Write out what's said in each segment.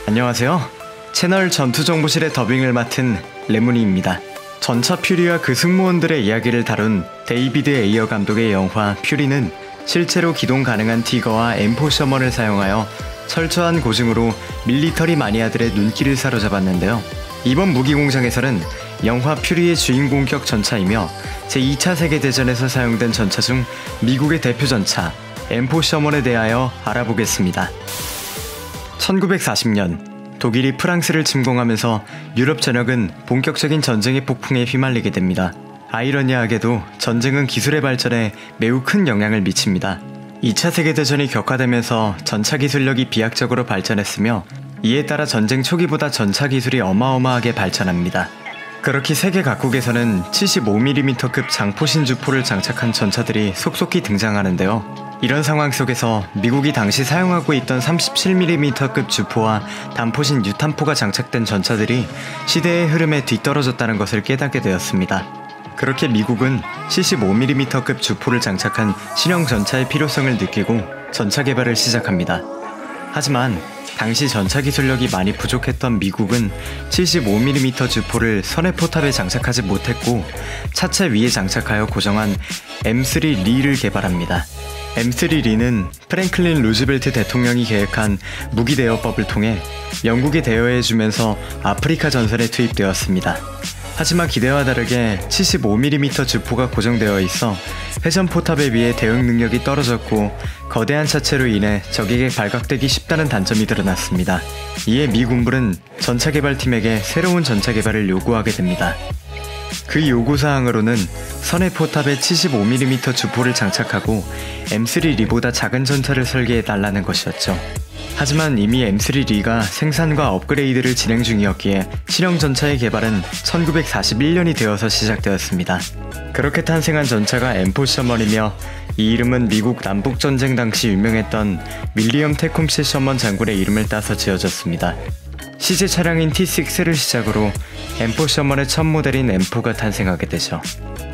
안녕하세요. 채널 전투정보실의 더빙을 맡은 레문이입니다. 전차 퓨리와 그 승무원들의 이야기를 다룬 데이비드 에이어 감독의 영화 퓨리는 실제로 기동 가능한 티거와 M4 셔먼을 사용하여 철저한 고증으로 밀리터리 마니아들의 눈길을 사로잡았는데요. 이번 무기공장에서는 영화 퓨리의 주인공격 전차이며 제2차 세계대전에서 사용된 전차 중 미국의 대표 전차 M4 셔먼에 대하여 알아보겠습니다. 1940년 독일이 프랑스를 침공하면서 유럽 전역은 본격적인 전쟁의 폭풍에 휘말리게 됩니다. 아이러니하게도 전쟁은 기술의 발전에 매우 큰 영향을 미칩니다. 2차 세계대전이 격화되면서 전차 기술력이 비약적으로 발전했으며 이에 따라 전쟁 초기보다 전차 기술이 어마어마하게 발전합니다. 그렇게 세계 각국에서는 75mm급 장포신 주포를 장착한 전차들이 속속히 등장하는데요. 이런 상황 속에서 미국이 당시 사용하고 있던 37mm급 주포와 단포신 유탄포가 장착된 전차들이 시대의 흐름에 뒤떨어졌다는 것을 깨닫게 되었습니다. 그렇게 미국은 75mm급 주포를 장착한 신형 전차의 필요성을 느끼고 전차 개발을 시작합니다. 하지만 당시 전차 기술력이 많이 부족했던 미국은 75mm 주포를 선해 포탑에 장착하지 못했고 차체 위에 장착하여 고정한 M3 리를 개발합니다. M3 리는 프랭클린 루즈벨트 대통령이 계획한 무기 대여법을 통해 영국에 대여해주면서 아프리카 전선에 투입되었습니다. 하지만 기대와 다르게 75mm 주포가 고정되어 있어 회전 포탑에 비해 대응 능력이 떨어졌고 거대한 차체로 인해 적에게 발각되기 쉽다는 단점이 드러났습니다. 이에 미 군부는 전차 개발팀에게 새로운 전차 개발을 요구하게 됩니다. 그 요구사항으로는 선해 포탑에 75mm 주포를 장착하고 M3 리보다 작은 전차를 설계해달라는 것이었죠. 하지만 이미 M3 리가 생산과 업그레이드를 진행 중이었기에 실형 전차의 개발은 1941년이 되어서 시작되었습니다. 그렇게 탄생한 전차가 M4 셔먼이며 이 이름은 미국 남북전쟁 당시 유명했던 윌리엄 테콤시 셔먼 장군의 이름을 따서 지어졌습니다. 시제 차량인 T6를 시작으로 M4 셔먼의 첫 모델인 M4가 탄생하게 되죠.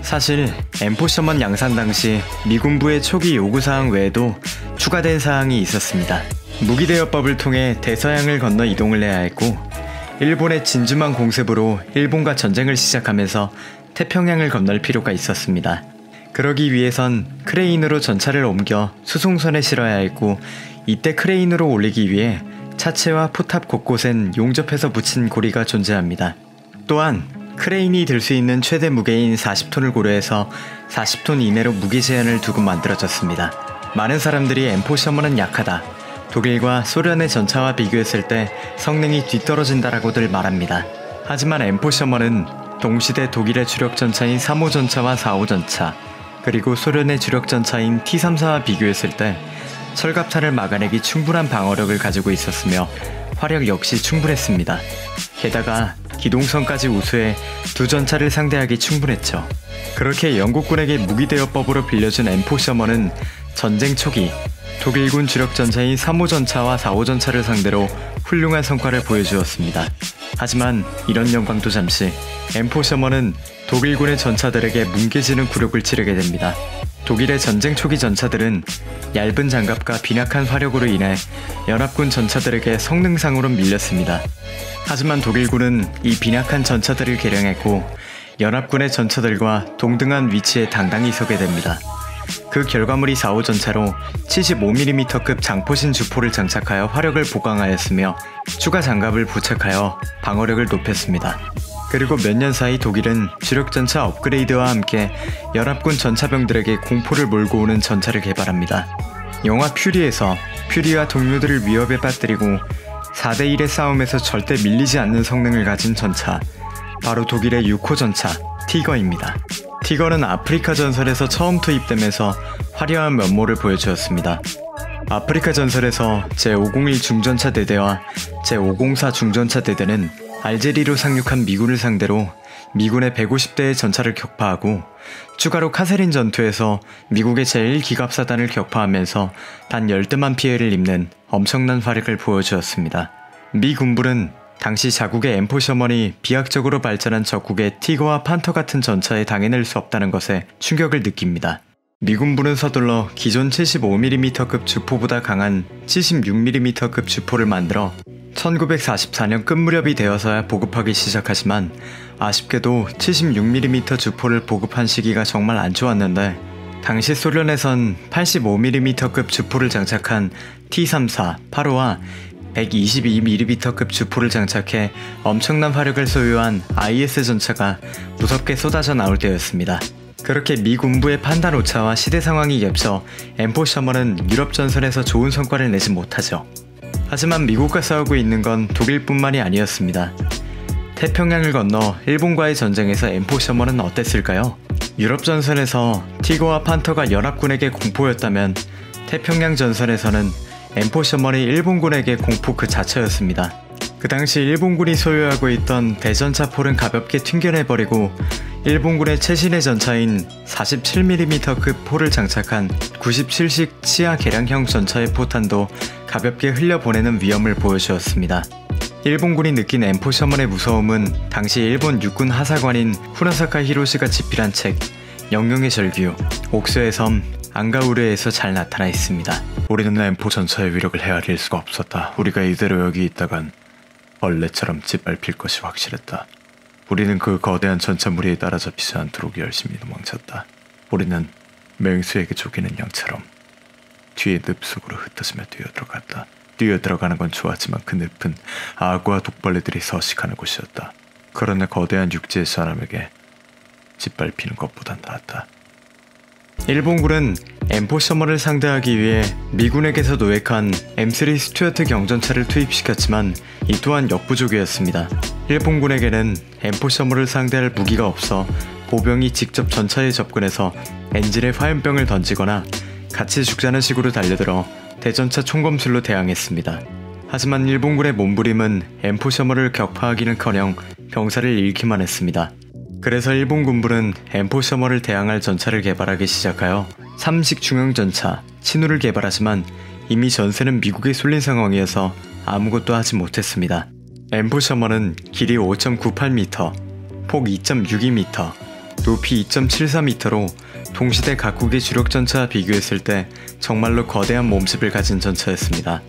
사실 M4 셔먼 양산 당시 미 군부의 초기 요구사항 외에도 추가된 사항이 있었습니다. 무기대여법을 통해 대서양을 건너 이동을 해야 했고 일본의 진주만 공습으로 일본과 전쟁을 시작하면서 태평양을 건널 필요가 있었습니다. 그러기 위해선 크레인으로 전차를 옮겨 수송선에 실어야 했고 이때 크레인으로 올리기 위해 차체와 포탑 곳곳엔 용접해서 붙인 고리가 존재합니다. 또한 크레인이 들 수 있는 최대 무게인 40톤을 고려해서 40톤 이내로 무게 제한을 두고 만들어졌습니다. 많은 사람들이 M4 셔먼은 약하다, 독일과 소련의 전차와 비교했을 때 성능이 뒤떨어진다라고들 말합니다. 하지만 M4 셔먼은 동시대 독일의 주력 전차인 3호 전차와 4호 전차, 그리고 소련의 주력 전차인 T34와 비교했을 때 철갑차를 막아내기 충분한 방어력을 가지고 있었으며 화력 역시 충분했습니다. 게다가 기동성까지 우수해 두 전차를 상대하기 충분했죠. 그렇게 영국군에게 무기대여법으로 빌려준 M4 셔먼은 전쟁 초기 독일군 주력 전차인 3호 전차와 4호 전차를 상대로 훌륭한 성과를 보여주었습니다. 하지만 이런 영광도 잠시, M4 셔먼은 독일군의 전차들에게 뭉개지는 굴욕을 치르게 됩니다. 독일의 전쟁 초기 전차들은 얇은 장갑과 빈약한 화력으로 인해 연합군 전차들에게 성능상으론 밀렸습니다. 하지만 독일군은 이 빈약한 전차들을 개량했고 연합군의 전차들과 동등한 위치에 당당히 서게 됩니다. 그 결과물이 4호 전차로 75mm급 장포신 주포를 장착하여 화력을 보강하였으며 추가 장갑을 부착하여 방어력을 높였습니다. 그리고 몇 년 사이 독일은 주력 전차 업그레이드와 함께 연합군 전차병들에게 공포를 몰고 오는 전차를 개발합니다. 영화 퓨리에서 퓨리와 동료들을 위협에 빠뜨리고 4대1의 싸움에서 절대 밀리지 않는 성능을 가진 전차, 바로 독일의 6호 전차 티거입니다. 티거는 아프리카 전선에서 처음 투입되면서 화려한 면모를 보여주었습니다. 아프리카 전선에서 제501 중전차 대대와 제504 중전차 대대는 알제리로 상륙한 미군을 상대로 미군의 150대의 전차를 격파하고 추가로 카세린 전투에서 미국의 제1기갑사단을 격파하면서 단 10대만 피해를 입는 엄청난 화력을 보여주었습니다. 미 군부는 당시 자국의 M4 셔먼이 비약적으로 발전한 적국의 티거와 판터 같은 전차에 당해낼 수 없다는 것에 충격을 느낍니다. 미 군부는 서둘러 기존 75mm급 주포보다 강한 76mm급 주포를 만들어 1944년 끝 무렵이 되어서야 보급하기 시작하지만 아쉽게도 76mm 주포를 보급한 시기가 정말 안 좋았는데 당시 소련에선 85mm급 주포를 장착한 T-34, 8호와 122mm급 주포를 장착해 엄청난 화력을 소유한 IS 전차가 무섭게 쏟아져 나올 때였습니다. 그렇게 미 군부의 판단 오차와 시대 상황이 겹쳐 M4 셔먼은 유럽 전선에서 좋은 성과를 내지 못하죠. 하지만 미국과 싸우고 있는 건 독일뿐만이 아니었습니다. 태평양을 건너 일본과의 전쟁에서 M4 셔먼은 어땠을까요? 유럽 전선에서 티거와 판터가 연합군에게 공포였다면 태평양 전선에서는 M4 셔먼이 일본군에게 공포 그 자체였습니다. 그 당시 일본군이 소유하고 있던 대전차포는 가볍게 튕겨내버리고 일본군의 최신의 전차인 47mm급 포를 장착한 97식 치아 개량형 전차의 포탄도 가볍게 흘려보내는 위험을 보여주었습니다. 일본군이 느낀 M4 셔먼의 무서움은 당시 일본 육군 하사관인 후나사카 히로시가 집필한 책 영웅의 절규, 옥수의 섬, 앙가우르에서 잘 나타나 있습니다. 우리는 M4 전차의 위력을 헤아릴 수가 없었다. 우리가 이대로 여기 있다간 벌레처럼 짓밟힐 것이 확실했다. 우리는 그 거대한 전차 무리에 따라잡히지 않도록 열심히 도망쳤다. 우리는 맹수에게 쫓기는 양처럼 뒤에 늪 속으로 흩어지며 뛰어들어갔다. 뛰어들어가는 건 좋았지만 그 늪은 악어와 독벌레들이 서식하는 곳이었다. 그러나 거대한 육지의 사람에게 짓밟히는 것보단 나았다. 일본군은 M4 셔먼을 상대하기 위해 미군에게서 노획한 M3 스튜어트 경전차를 투입시켰지만 이 또한 역부족이었습니다. 일본군에게는 M4 셔먼을 상대할 무기가 없어 보병이 직접 전차에 접근해서 엔진에 화염병을 던지거나 같이 죽자는 식으로 달려들어 대전차 총검술로 대항했습니다. 하지만 일본군의 몸부림은 M4 셔먼을 격파하기는커녕 병사를 잃기만 했습니다. 그래서 일본 군부는 M4 셔먼을 대항할 전차를 개발하기 시작하여 3식 중형 전차 친우를 개발하지만 이미 전세는 미국에 쏠린 상황이어서 아무것도 하지 못했습니다. M4 셔먼은 길이 5.98m, 폭 2.62m, 높이 2.74m로 동시대 각국의 주력 전차와 비교했을 때 정말로 거대한 몸집을 가진 전차였습니다.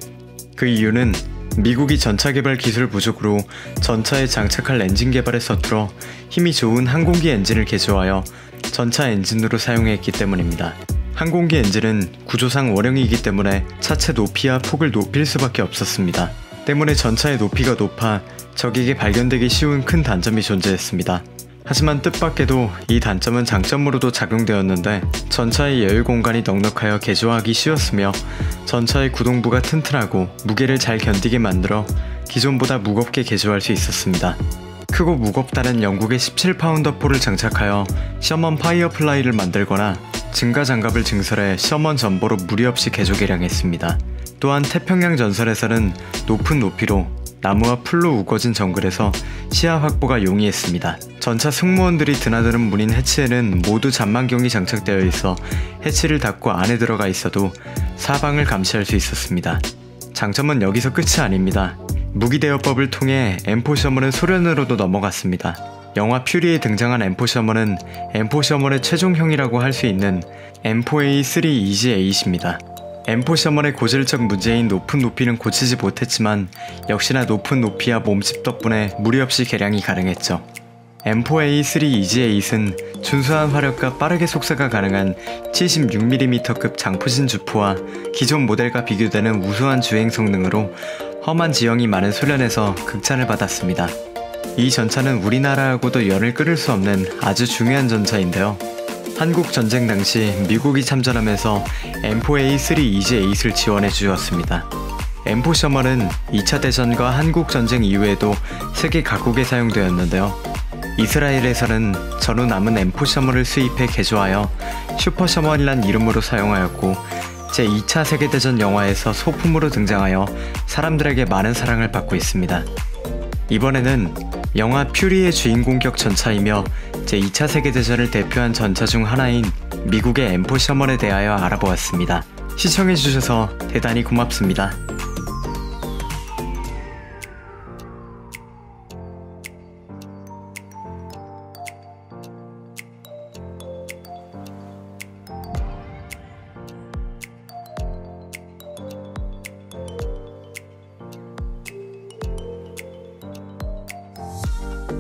그 이유는 미국이 전차 개발 기술 부족으로 전차에 장착할 엔진 개발에 서툴어 힘이 좋은 항공기 엔진을 개조하여 전차 엔진으로 사용했기 때문입니다. 항공기 엔진은 구조상 원형이기 때문에 차체 높이와 폭을 높일 수밖에 없었습니다. 때문에 전차의 높이가 높아 적에게 발견되기 쉬운 큰 단점이 존재했습니다. 하지만 뜻밖에도 이 단점은 장점으로도 작용되었는데 전차의 여유 공간이 넉넉하여 개조하기 쉬웠으며 전차의 구동부가 튼튼하고 무게를 잘 견디게 만들어 기존보다 무겁게 개조할 수 있었습니다. 크고 무겁다는 영국의 17파운더 포를 장착하여 셔먼 파이어플라이를 만들거나 증가 장갑을 증설해 셔먼 전보로 무리 없이 개조 개량했습니다. 또한 태평양 전선에서는 높은 높이로 나무와 풀로 우거진 정글에서 시야 확보가 용이했습니다. 전차 승무원들이 드나드는 문인 해치에는 모두 잔망경이 장착되어 있어 해치를 닫고 안에 들어가 있어도 사방을 감시할 수 있었습니다. 장점은 여기서 끝이 아닙니다. 무기대여법을 통해 M4 셔먼은 소련으로도 넘어갔습니다. 영화 퓨리에 등장한 M4 셔먼은 M4 셔먼의 최종형이라고 할 수 있는 M4A3 EG8입니다. M4 셔먼의 고질적 문제인 높은 높이는 고치지 못했지만 역시나 높은 높이와 몸집 덕분에 무리 없이 개량이 가능했죠. M4A3 EG8은 준수한 화력과 빠르게 속사가 가능한 76mm급 장포진 주포와 기존 모델과 비교되는 우수한 주행 성능으로 험한 지형이 많은 소련에서 극찬을 받았습니다. 이 전차는 우리나라하고도 연을 끊을 수 없는 아주 중요한 전차인데요. 한국 전쟁 당시 미국이 참전하면서 M4A3 EG8을 지원해 주었습니다. M4 셔먼은 2차 대전과 한국 전쟁 이후에도 세계 각국에 사용되었는데요. 이스라엘에서는 전후 남은 M4 셔먼을 수입해 개조하여 슈퍼 셔먼이란 이름으로 사용하였고 제2차 세계대전 영화에서 소품으로 등장하여 사람들에게 많은 사랑을 받고 있습니다. 이번에는 영화 퓨리의 주인공격 전차이며 제2차 세계대전을 대표한 전차 중 하나인 미국의 M4 셔먼에 대하여 알아보았습니다. 시청해주셔서 대단히 고맙습니다.